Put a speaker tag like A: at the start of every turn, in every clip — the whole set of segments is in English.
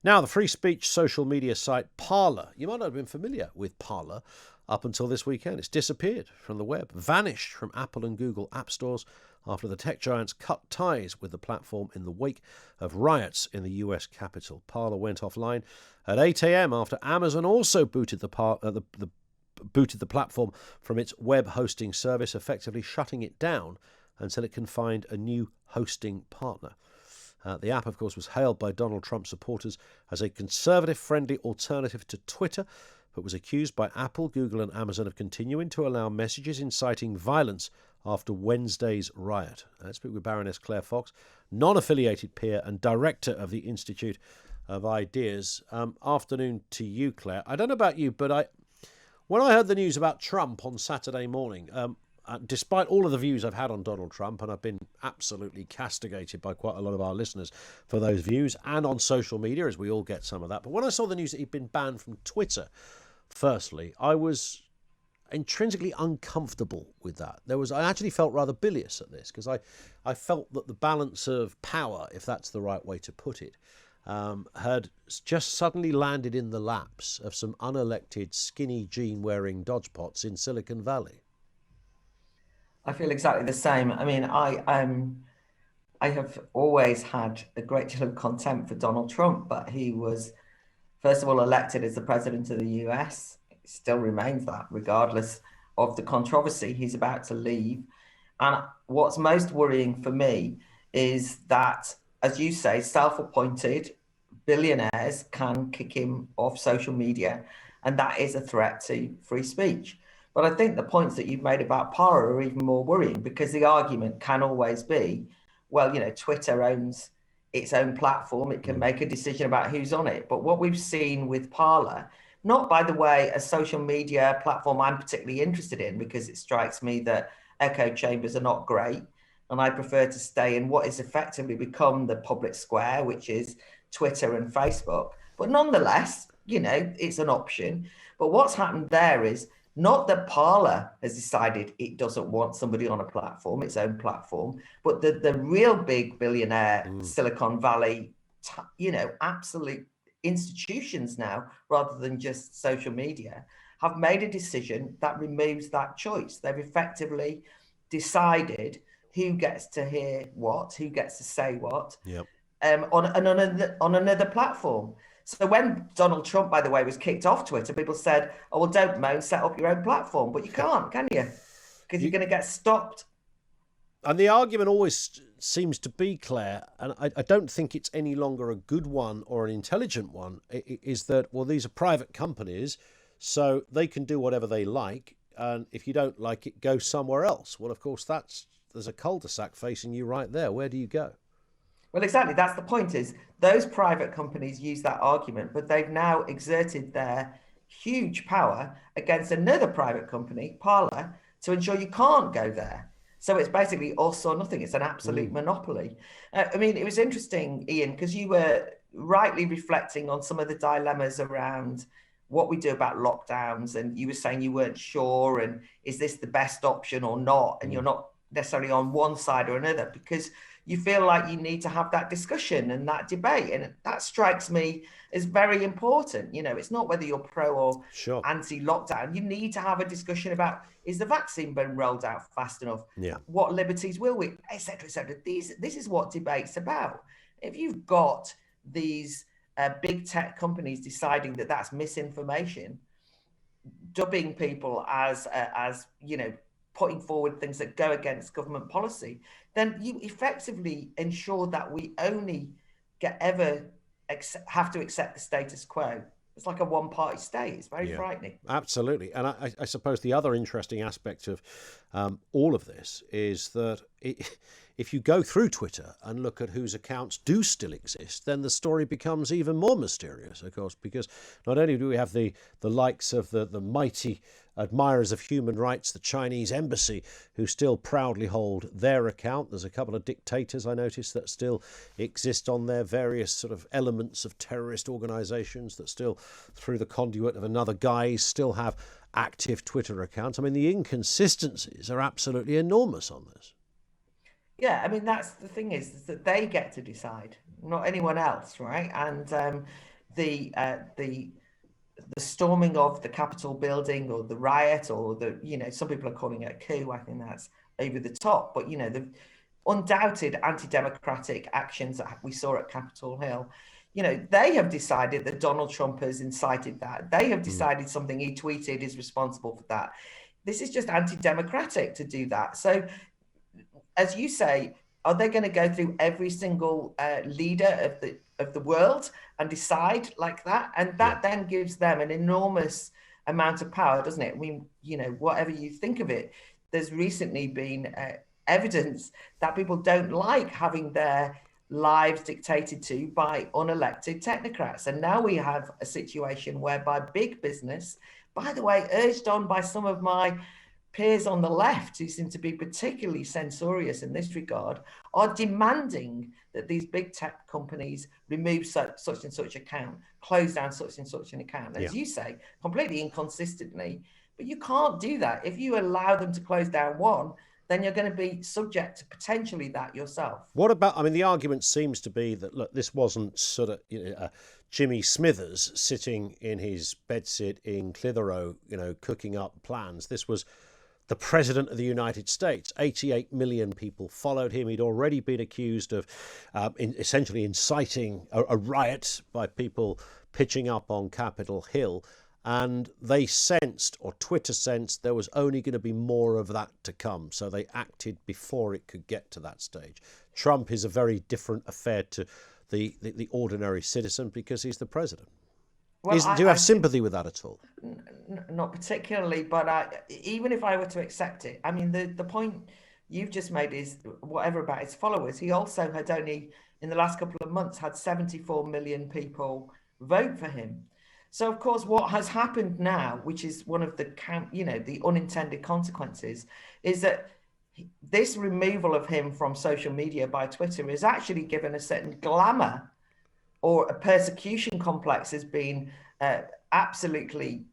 A: Now, the free speech social media site Parler. You might not have been familiar with Parler up until this weekend. It's disappeared from the web, vanished from Apple and Google app stores after the tech giants cut ties with the platform in the wake of riots in the US Capitol. Parler went offline at 8 a.m. after Amazon also booted the platform from its web hosting service, effectively shutting it down until it can find a new hosting partner. The app, of course, was hailed by Donald Trump supporters as a conservative-friendly alternative to Twitter, but was accused by Apple, Google and Amazon of continuing to allow messages inciting violence after Wednesday's riot. Let's speak with Baroness Claire Fox, non-affiliated peer and director of the Institute of Ideas. Afternoon to you, Claire. I don't know about you, but when I heard the news about Trump on Saturday morning, despite all of the views I've had on Donald Trump, and I've been absolutely castigated by quite a lot of our listeners for those views, and on social media, as we all get some of that. But when I saw the news that he'd been banned from Twitter, firstly, I was intrinsically uncomfortable with that. I actually felt rather bilious at this, because I felt that the balance of power, if that's the right way to put it, had just suddenly landed in the laps of some unelected, skinny jean-wearing dodgepots in Silicon Valley.
B: I feel exactly the same. I mean, I have always had a great deal of contempt for Donald Trump, but he was, first of all, elected as the president of the US. It still remains that, regardless of the controversy. He's about to leave. And what's most worrying for me is that, as you say, self-appointed billionaires can kick him off social media, and that is a threat to free speech. But I think the points that you've made about Parler are even more worrying, because the argument can always be, well, Twitter owns its own platform. It can make a decision about who's on it. But what we've seen with Parler, not, by the way, a social media platform I'm particularly interested in, because it strikes me that echo chambers are not great. And I prefer to stay in what is effectively become the public square, which is Twitter and Facebook. But nonetheless, it's an option. But what's happened there is, not that Parler has decided it doesn't want somebody on a platform, its own platform, but the real big billionaire Silicon Valley, absolute institutions now, rather than just social media, have made a decision that removes that choice. They've effectively decided who gets to hear what, who gets to say what, on another platform. So when Donald Trump, by the way, was kicked off Twitter, people said, oh, well, don't moan, set up your own platform. But you can't, can you? Because you're going to get stopped.
A: And the argument always seems to be, Claire, and I don't think it's any longer a good one or an intelligent one, is that, well, these are private companies, so they can do whatever they like. And if you don't like it, go somewhere else. Well, of course, there's a cul-de-sac facing you right there. Where do you go?
B: Well, exactly. That's the point, is those private companies use that argument, but they've now exerted their huge power against another private company, Parler, to ensure you can't go there. So it's basically us or nothing. It's an absolute monopoly. I mean, it was interesting, Ian, because you were rightly reflecting on some of the dilemmas around what we do about lockdowns. And you were saying you weren't sure, and is this the best option or not? And you're not necessarily on one side or another, because you feel like you need to have that discussion and that debate. And that strikes me as very important. It's not whether you're pro or anti-lockdown. You need to have a discussion about, is the vaccine being rolled out fast enough?
A: Yeah. What
B: liberties will we, et cetera, et cetera. This is what debate's about. If you've got these big tech companies deciding that that's misinformation, dubbing people as putting forward things that go against government policy, then you effectively ensure that we only have to accept the status quo. It's like a one-party state. It's very frightening.
A: Absolutely. And I suppose the other interesting aspect of all of this is that if you go through Twitter and look at whose accounts do still exist, then the story becomes even more mysterious, of course, because not only do we have the likes of the mighty admirers of human rights, the Chinese embassy, who still proudly hold their account. There's a couple of dictators, I noticed, that still exist on their various sort of elements of terrorist organizations that still, through the conduit of another guise, still have active Twitter accounts. I mean, the inconsistencies are absolutely enormous on this.
B: Yeah, I mean, that's the thing is that they get to decide. not anyone else, right? And the uh, the the storming of the Capitol building, or the riot, or some people are calling it a coup. I think that's over the top, but the undoubted anti-democratic actions that we saw at Capitol Hill, they have decided that Donald Trump has incited that. They have decided something he tweeted is responsible for that. This is just anti-democratic to do that. So, as you say, are they going to go through every single leader of the world and decide like that? And that then gives them an enormous amount of power, doesn't it? Whatever you think of it, there's recently been evidence that people don't like having their lives dictated to by unelected technocrats. And now we have a situation whereby big business, by the way, urged on by some of my peers on the left, who seem to be particularly censorious in this regard, are demanding that these big tech companies remove such and such account, close down such and such an account. As you say, completely inconsistently, but you can't do that. If you allow them to close down one, then you're going to be subject to potentially that yourself.
A: What about, the argument seems to be that, look, this wasn't sort of, Jimmy Smithers sitting in his bedsit in Clitheroe, cooking up plans. This was the President of the United States. 88 million people followed him. He'd already been accused of essentially inciting a riot by people pitching up on Capitol Hill. And they sensed, or Twitter sensed, there was only going to be more of that to come. So they acted before it could get to that stage. Trump is a very different affair to the ordinary citizen because he's the president. Well, do you have sympathy with that at all?
B: Not particularly, but even if I were to accept it, the point you've just made is whatever about his followers. He also had only, in the last couple of months, had 74 million people vote for him. So, of course, what has happened now, which is one of the the unintended consequences, is that this removal of him from social media by Twitter is actually given a certain glamour, or a persecution complex has been absolutely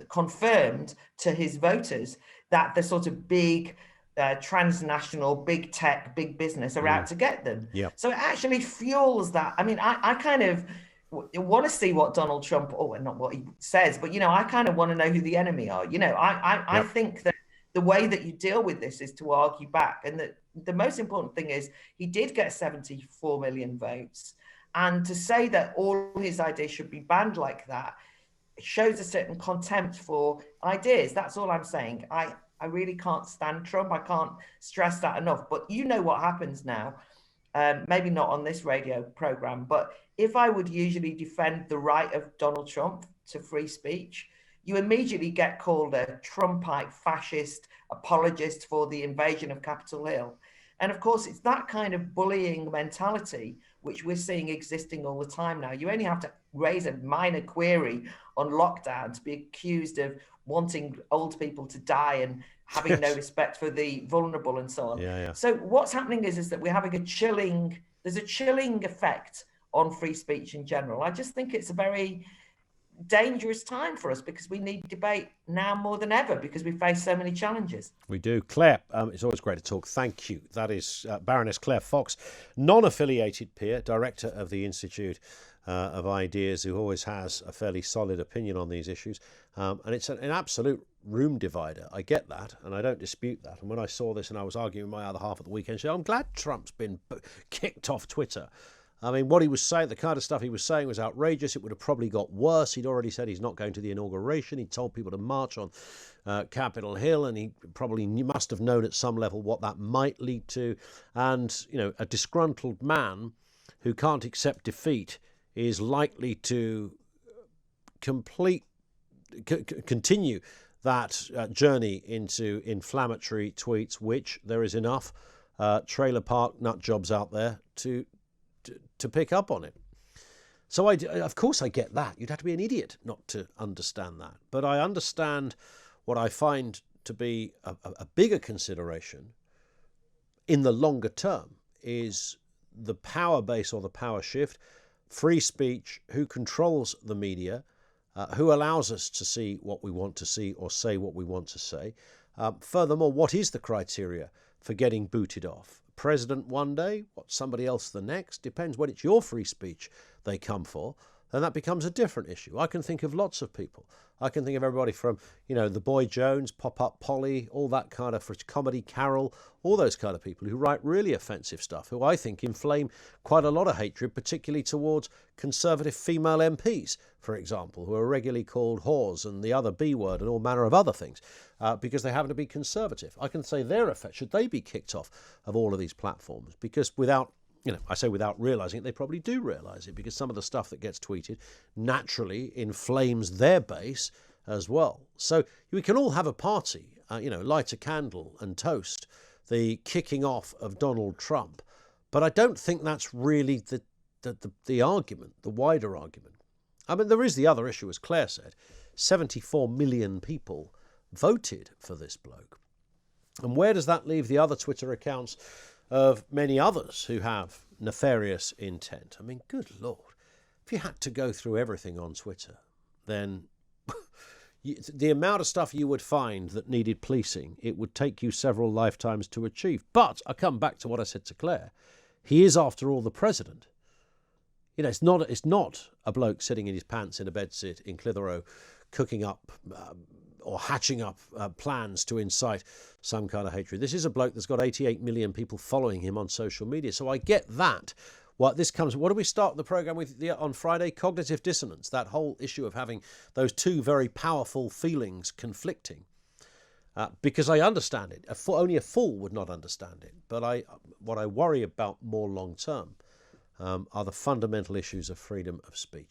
B: confirmed to his voters, that the sort of big transnational, big tech, big business are out to get them.
A: Yeah.
B: So it actually fuels that. I kind of want to see what Donald Trump, not what he says, but, I kind of want to know who the enemy are. I think that the way that you deal with this is to argue back. And that the most important thing is he did get 74 million votes. And to say that all his ideas should be banned like that shows a certain contempt for ideas. That's all I'm saying. I really can't stand Trump. I can't stress that enough. But you know what happens now. Maybe not on this radio program, but if I would usually defend the right of Donald Trump to free speech, you immediately get called a Trumpite fascist apologist for the invasion of Capitol Hill. And of course, it's that kind of bullying mentality which we're seeing existing all the time now. You only have to raise a minor query on lockdown to be accused of wanting old people to die and having no respect for the vulnerable and so on.
A: Yeah.
B: So what's happening is that we're having there's a chilling effect on free speech in general. I just think it's a very dangerous time for us, because we need debate now more than ever, because we face so many challenges.
A: We do. Claire, it's always great to talk. Thank you. That is Baroness Claire Fox, non-affiliated peer, director of the Institute of Ideas, who always has a fairly solid opinion on these issues. And it's an absolute room divider. I get that, and I don't dispute that. And when I saw this and I was arguing with my other half at the weekend, I'm glad Trump's been kicked off Twitter. What he was saying, the kind of stuff he was saying was outrageous. It would have probably got worse. He'd already said he's not going to the inauguration. He told people to march on Capitol Hill, and he probably must have known at some level what that might lead to. And, a disgruntled man who can't accept defeat is likely to continue that journey into inflammatory tweets, which there is enough trailer park nut jobs out there to pick up on it. So of course I get that. You'd have to be an idiot not to understand that. But I understand what I find to be a bigger consideration in the longer term is the power base, or the power shift, free speech, who controls the media, who allows us to see what we want to see or say what we want to say. Furthermore, what is the criteria for getting booted off? president one day, what, somebody else the next, depends when it's your free speech they come for, then that becomes a different issue. I can think of lots of people. I can think of everybody from, the Boy Jones, Pop-Up Polly, all that kind of Comedy Carol, all those kind of people who write really offensive stuff, who I think inflame quite a lot of hatred, particularly towards conservative female MPs, for example, who are regularly called whores and the other B word and all manner of other things, because they happen to be conservative. I can say their effect, should they be kicked off of all of these platforms? Because without realising it, they probably do realise it, because some of the stuff that gets tweeted naturally inflames their base as well. So we can all have a party, light a candle and toast the kicking off of Donald Trump. But I don't think that's really the argument, the wider argument. I mean, there is the other issue, as Claire said. 74 million people voted for this bloke. And where does that leave the other Twitter accounts of many others who have nefarious intent? I mean, good Lord, if you had to go through everything on Twitter, then the amount of stuff you would find that needed policing, it would take you several lifetimes to achieve. But I come back to what I said to Claire. He is, after all, the president. It's not a bloke sitting in his pants in a bedsit in Clitheroe cooking up or hatching up plans to incite some kind of hatred. This is a bloke that's got 88 million people following him on social media. So I get that. What do we start the programme with on Friday? Cognitive dissonance, that whole issue of having those two very powerful feelings conflicting. Because I understand it. Only a fool would not understand it. But what I worry about more long term are the fundamental issues of freedom of speech.